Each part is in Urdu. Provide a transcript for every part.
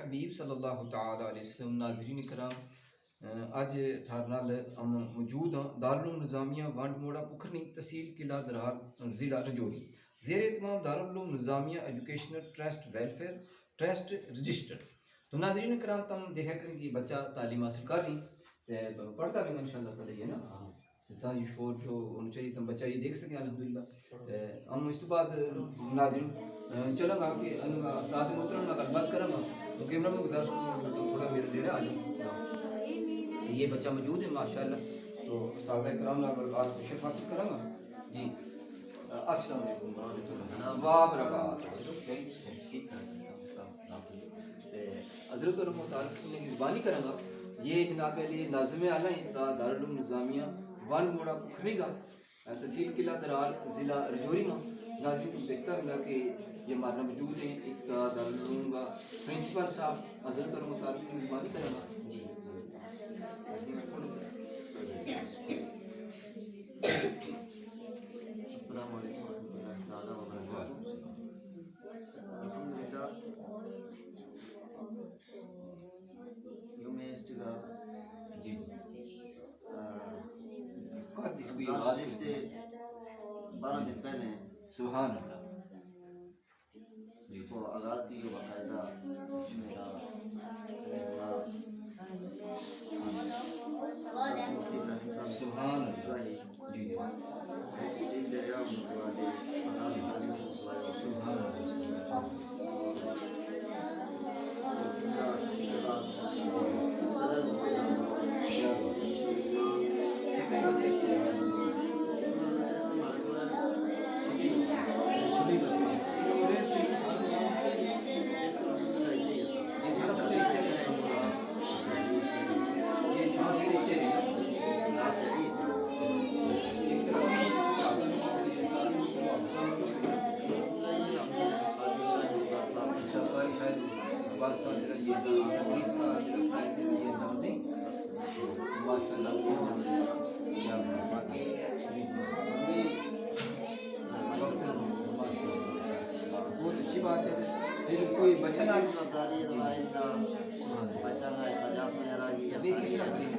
حبیب صلی اللہ تعالی علیہ وسلم. ناظرین کرام اج تھار نال ہم موجود ہاں دارالعلوم نظامیہ ونڈ موڑا پکھرنی تحصیل قلعہ درحال ضلع رجوری. زیر اہتمام دارالعلوم نظامیہ educational trust welfare trust registered. تو ناظرین کرام تم دیکھا کریں کہ بچہ تعلیم حاصل کر رہی پڑھتا بھی ان شاء اللہ تعالیٰ ہے نا یہ شور جو ہونا چاہیے تم بچہ یہ دیکھ سکیں الحمدللہ. ہم اس کے بعد ناظرین چلوں گا کہ استاد محترم میں گل بات کروں گا تو کیمرہ میں گزارش کروں گا تھوڑا میرے نیڑے آ جاؤ. یہ بچہ موجود ہے ماشاء اللہ. تو استاد کرام نے بات شرف حاصل کروں گا جی. السلام علیکم ورحمۃ اللہ وبرکاتہ. حضرت اور متعارف کرنے کی زبانی کروں گا. یہ جناب علی ناظم اعلیٰ انتہا دارالعلوم نظامیہ ون موڑا پکھری کا تحصیل قلعہ درحال ضلع رجوری میں. ناظرین کو دیکھتا ملا کہ یہ ہمارا موجود ہے انتہا دارالعلوم کا پرنسپل صاحب. حضرت اور متعارف کی زبانی کروں گا جی. السلام علیکم ورحمۃ اللہ تعالیٰ وبرکاتہ. الحمدللہ یوم اس جگہ جی رمضان شریف کے 12 دن پہلے سبحان اللہ اس کو آغاز کی جو باقاعدہ میرا مفتی ابراہیم صاحب سبحان اللہ اصلاحی جی تشریف لے گیا ان کو آدھے آغاز تعلیم سے سبحان اللہ اچھی بات ہے. پھر کوئی بچہ نہ داری دوبارہ بچہ میں اخراجات وغیرہ کی کس طرح کریں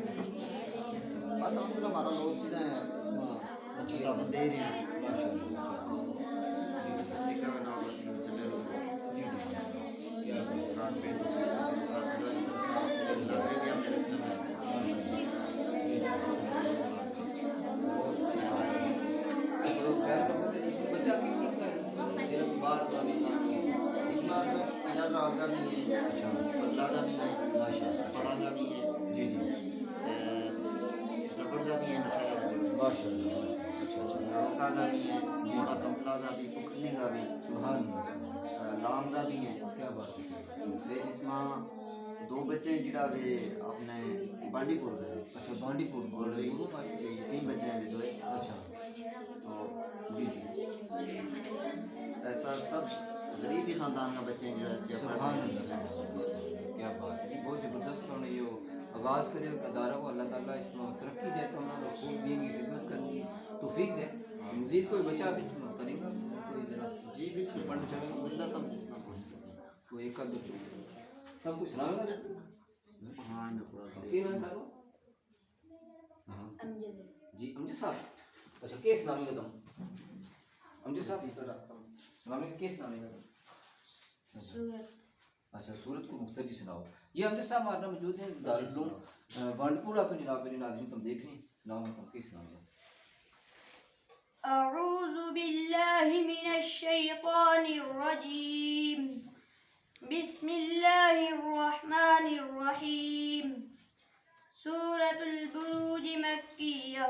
اصل پھر ہمارا لوگ جنہیں اس میں بچوں کا دے رہے ہیں ماشاء اللہ طریقہ کا نام بس چلے لوگ جی کیا برانڈ پہ اس میں قلعہ درحال کا بھی ہے اللہ کا بھی ہے پڑھا کا بھی ہے جی جی دبڑ کا بھی ہے نشہ ماشاء اللہ لوکا کا بھی ہے موڑا کمپلا کا بھی پکھنے کا بھی سبحان لام کا بھی ہے. کیا بات ہے. پھر اس میں 2 بچے جڑا وے اپنے بانڈی پور سے اچھا بانڈی پور اور 3 بچے ہیں 2 اچھا تو جی جی ایسا سب غریب ہی خاندان کا بچے ہیں جڑا سبحان اللہ کیا بات ہے. بہت زبردست انہوں نے یہ آغاز کرے ادارہ کو اللہ تعالیٰ اس میں ترقی دے تو انہوں نے خوب دین کی خدمت کرنے کی توفیق دے. مزید کوئی بچہ بھی کرے گا کوئی ذرا جی بالکل پڑھنا چاہے گا اللہ تم جس نہ پہنچ سکیں کوئی ایک آدھ بچوں تم کچھ سناؤ گا ہاں میں پورا یہ نام تھا جی امجد صاحب. اچھا کیس نام ہے تم امجد صاحب سنانے کا کیس نام ہے اچھا سورت کو مختصر جی سناؤ. یہ امجد صاحب ہمارا موجود ہیں دارالعلوم ونڈ پورا. تو جناب میرے ناظرین تم دیکھ رہے ہیں سناؤ تم کیس نام ہے. أعوذ بالله من الشيطان الرجيم بسم الله الرحمن الرحيم. سورة البروج مكية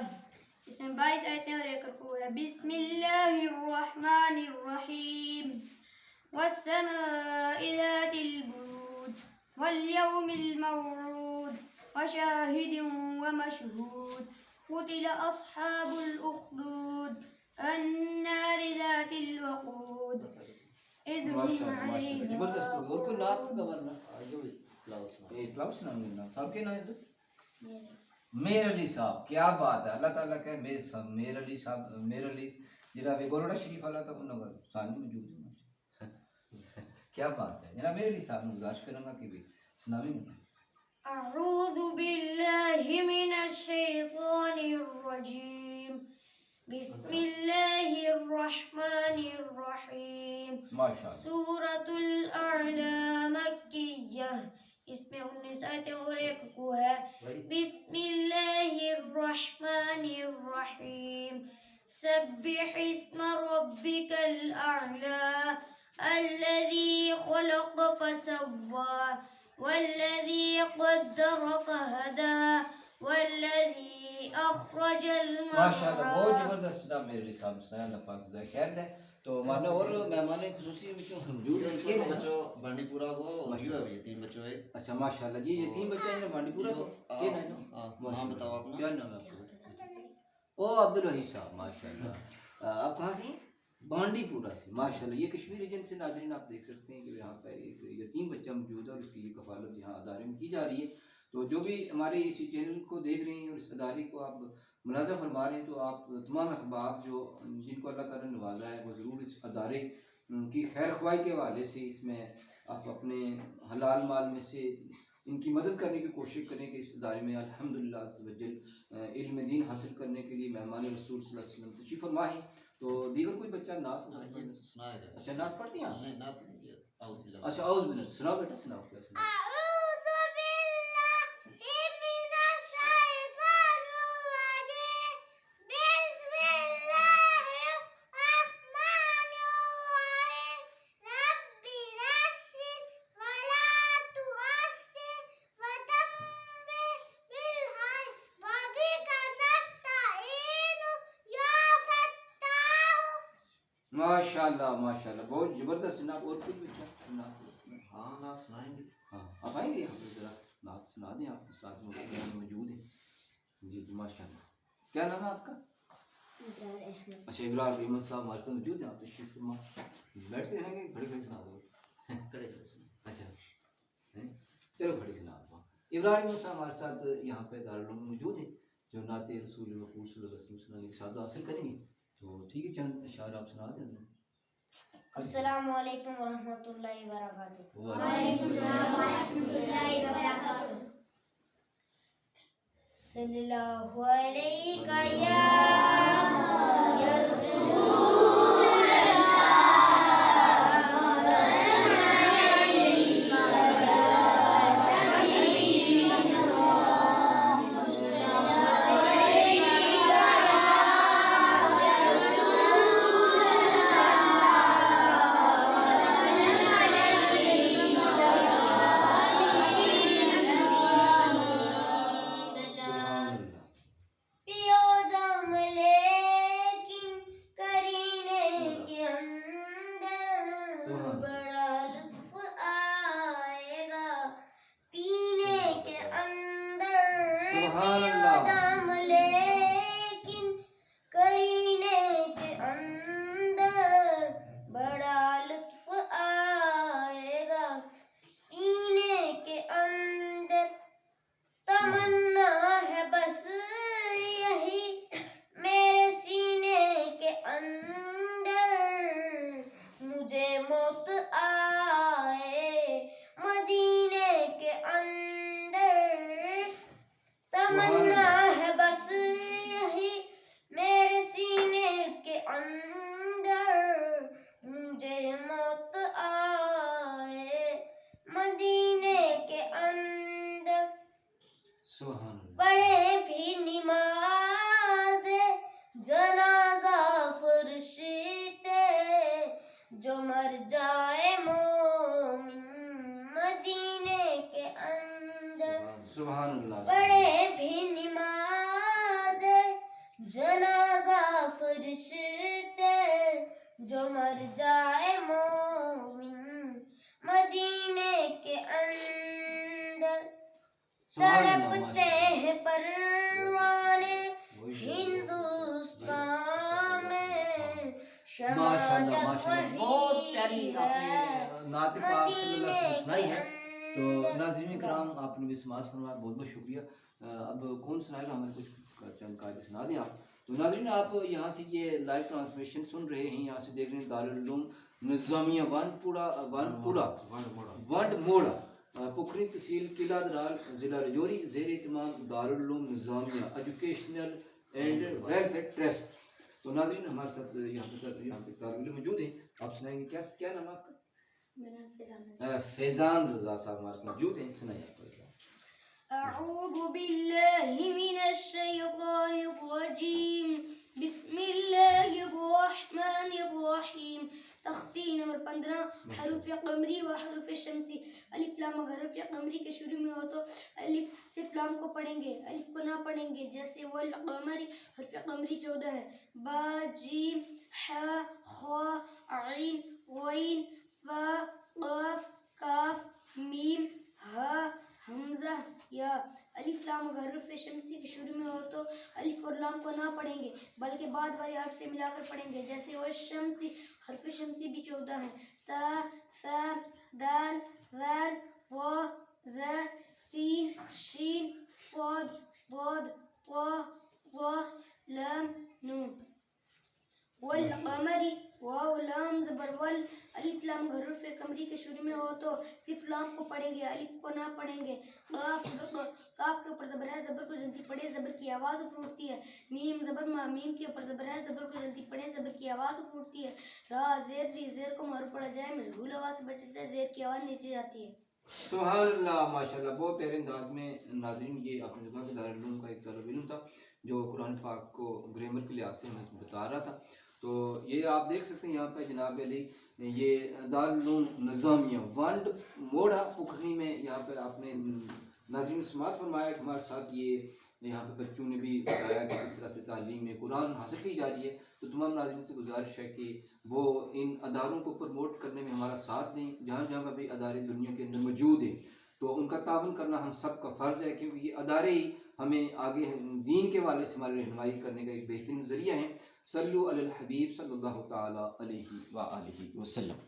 اس میں 22 آیتیں اور ایک رکوع ہے. بسم الله الرحمن الرحيم والسماء ذات البروج واليوم الموعود وشاهد ومشهود قتل أصحاب الأخدود النار ذات الوقود إذ هم عليها زبردست. اور کوئی نعت گوانا اطلاع سناؤں گے. صاحب کے نام ہے میر علی صاحب. کیا بات ہے. اللہ تعالیٰ کہ میر علی صاحب میر علی جناب گولڑا شریف والا تھا انہوں کا سانی موجود ہے. کیا بات ہے جناب میرے لیے صاحب نے گزارش کروں گا کہ بھی سناویں گے. أعوذ بالله من الشيطان الرجيم بسم الله الرحمن الرحيم ماشاء اللہ. سورة الأعلى مكية اس میں 19 آیتیں اور ایک رکوع ہے. بسم اللہ الرحمن الرحیم سبح اسم ربک الاعلی الذي خلق فسوى والذي قدر فهدى والذي أخرج ماشاء اللہ بہت المرعى. زبردست جناب میرے لیے صاحب نے سنایا. اللہ پاک جزائے خیر دے. تو مانا اور مہمان خصوصی موجود ہیں چھوٹے بچوں بانڈی پورا ہوا اور جو ہے 3 بچوں ہے. اچھا ماشاء اللہ جی یہ 3 بچے ہیں بانڈی پورا کے کیا نام ہے؟ نام بتاؤ اپنا. کیا نام ہے آپ کا؟ او عبد الوحید صاحب ماشاء اللہ. آپ کہاں سے ہیں؟ بانڈی پورا سے ماشاء اللہ. یہ کشمیر ریجن سے ناظرین آپ دیکھ سکتے ہیں کہ یہاں پہ ایک یتیم بچہ موجود ہے اور اس کی یہ کفالت یہاں ادارے میں کی جا رہی ہے. تو جو بھی ہمارے اسی چینل کو دیکھ رہے ہیں اور اس ادارے کو آپ ملازہ فرما رہے ہیں تو آپ تمام احباب جو جن کو اللہ تعالیٰ نے نوازا ہے وہ ضرور اس ادارے کی خیر خواہی کے حوالے سے اس میں آپ اپنے حلال مال میں سے ان کی مدد کرنے کی کوشش کریں کہ اس ادارے میں الحمدللہ عز و جل علم دین حاصل کرنے کے لیے مہمان رسول صلی اللہ علیہ وسلم تشریف فرما ہے. تو دیگر کوئی بچہ نعت سنایا جائے. اچھا نعت پڑھتی ہیں آپ؟ نہیں نعت نہیں. اچھا اعوذ باللہ سناؤ بیٹا سناؤ. کیا سناؤ؟ ماشاء اللہ ماشاء اللہ بہت زبردست جناب. اور کچھ بچہ نعت؟ ہاں نعت سنائیں گے. ہاں آپ آئیں گے یہاں پہ ذرا نعت سنا دیں. آپ استاد موجود ہیں. جی جی ماشاء اللہ. کیا نام ہے آپ کا؟ اچھا ابرار احمد صاحب ہمارے ساتھ موجود ہیں. آپ تشریف فرما. بیٹھ کے رہیں گے کھڑے کھڑے سنا دو. کڑے سے سنیں. اچھا چلو کھڑے سنا دو. ابرار احمد صاحب ہمارے ساتھ یہاں پہ دارالعلوم میں موجود ہیں جو نعت رسول مقبول صلی اللہ علیہ وسلم سنانے کی سعادت حاصل کریں گے. تو ٹھیک ہے چند اشعار آپ سنا دیں. السلام علیکم ورحمۃ اللہ وبرکاتہ. وعلیکم السلام ورحمۃ اللہ وبرکاتہ. صلی اللہ علیہ یا پڑھے بھی نماز جنازہ فرشتے جو مر جائے مومن مدینے کے اندر. سبحان اللہ. پڑھے بھی نماز جنازہ فرشتے جو مر جائے مومن مدینے کے اندر. تڑپتے ہیں پروانے ہندوستان میں شمع جل رہی ہے نعت پاک صلی اللہ علیہ وسلم سنائی ہے. تو ناظرین کرام آپ نے بھی سماعت فرمایا بہت بہت شکریہ. اب کون سنائے گا ہمیں کچھ چند قاعدے سنا دیں آپ. تو ناظرین آپ یہاں سے یہ لائیو ٹرانسمیشن سن رہے ہیں یہاں سے دیکھ رہے ہیں دارالعلوم نظامیہ ونڈ موڑا پکھری تحصیل قلعہ درال ضلع رجوری زیر اہتمام دارالعلوم نظامیہ ایجوکیشنل اینڈ ویلفیئر ٹرسٹ. تو ناظرین ہمارے ساتھ یہاں پہ طالب علم موجود ہیں. آپ سنائیں گے کیا نام آپ کا؟ میرا نام فیضان رضا صاحب ہمارے ساتھ موجود ہیں. سنائیے آپ کا. أعوذ بالله من الشيطان الرجيم بسم الله الرحمن الرحيم. تختی نمبر 15 حروف قمری و حروف شمسی. الف لام اگر حروف قمری کے شروع میں ہو تو الف صرف لام کو پڑھیں گے, الف کو نہ پڑھیں گے. جیسے والقمر حرف قمری 14 ہے. با جیم ح خ عین غین فا قاف کاف میم ہا حمزہ یا. الف لام اگر حروف شمسی کے شروع میں ہو تو الف اور لام کو نہ پڑھیں گے بلکہ بعد والے حرف سے ملا کر پڑھیں گے. جیسے والشمسی حرف شمسی بھی 14 ہیں. تا ثا دال ذال وا زا سین شین صاد ضاد طا ظا لام نون. والقمر واو لام زبر ول الف لام حروف قمری کے شروع میں ہو تو صرف لام کو پڑھیں گے, الف کو نہ پڑھیں گے. قاف کاف کے اوپر زبر ہے, زبر کو جلدی پڑھے, زبر کی آواز اوپر اٹھتی ہے. میم زبر ما میم کے اوپر زبر ہے, زبر کو جلدی پڑھے, زبر کی آواز اوپر اٹھتی ہے. را زیر ری زیر کو مارو پڑھا جائے, مشغول آواز سے بچا جائے, زیر کی آواز نیچے جاتی ہے. سبحان اللہ ماشاءاللہ. بہت پیارے انداز میں ناظرین یہ آپ نے دیکھا کہ دارالعلوم کا ایک طالب علم تھا جو قرآن پاک کو گرامر کے لحاظ سے ہمیں بتا رہا تھا. تو یہ آپ دیکھ سکتے ہیں یہاں پہ جناب علی یہ دارالعلوم نظامیہ ونڈ موڑا پکھری میں یہاں پہ آپ نے ناظرین سماعت فرمایا کہ ہمارے ساتھ یہ یہاں پہ بچوں نے بھی بتایا کہ اس طرح سے تعلیم میں قرآن حاصل کی جا رہی ہے. تو تمام ناظرین سے گزارش ہے کہ وہ ان اداروں کو پروموٹ کرنے میں ہمارا ساتھ دیں. جہاں جہاں بھی ادارے دنیا کے اندر موجود ہیں تو ان کا تعاون کرنا ہم سب کا فرض ہے, کیونکہ یہ ادارے ہی ہمیں آگے دین کے والے سے ہماری رہنمائی کرنے کا ایک بہترین ذریعہ ہیں. صلو علی الحبیب صلی اللہ تعالی علیہ وآلہ وسلم.